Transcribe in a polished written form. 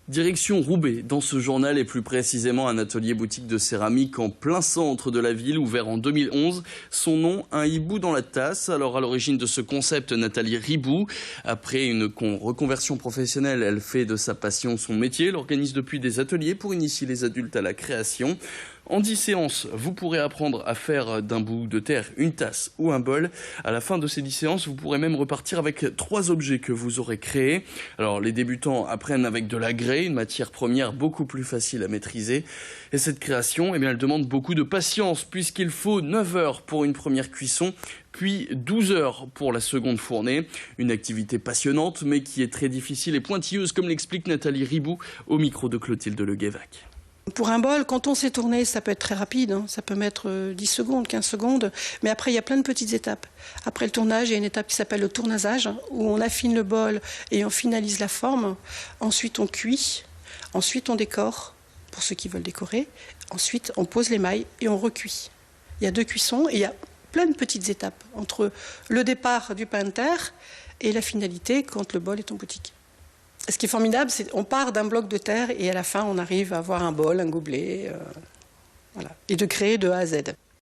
Direction Roubaix, dans ce journal et plus précisément un atelier boutique de céramique en plein centre de la ville, ouvert en 2011. Son nom, un hibou dans la tasse. Alors à l'origine de ce concept, Nathalie Ribou. Après une reconversion professionnelle, elle fait de sa passion son métier. Elle organise depuis des ateliers pour initier les adultes à la création. En 10 séances, vous pourrez apprendre à faire d'un bout de terre une tasse ou un bol. À la fin de ces 10 séances, vous pourrez même repartir avec 3 objets que vous aurez créés. Alors, les débutants apprennent avec de la grès, une matière première beaucoup plus facile à maîtriser. Et cette création, eh bien, elle demande beaucoup de patience, puisqu'il faut 9 heures pour une première cuisson, puis 12 heures pour la seconde fournée. Une activité passionnante, mais qui est très difficile et pointilleuse, comme l'explique Nathalie Ribou au micro de Clotilde Le Guévac. Pour un bol, quand on sait tourner, ça peut être très rapide, hein. Ça peut mettre 10 secondes, 15 secondes, mais après il y a plein de petites étapes. Après le tournage, il y a une étape qui s'appelle le tournasage, où on affine le bol et on finalise la forme. Ensuite on cuit, ensuite on décore, pour ceux qui veulent décorer. Ensuite on pose l'émail et on recuit. Il y a 2 cuissons et il y a plein de petites étapes entre le départ du pain de terre et la finalité quand le bol est en boutique. Ce qui est formidable, c'est qu'on part d'un bloc de terre et à la fin, on arrive à avoir un bol, un gobelet, voilà, et de créer de A à Z.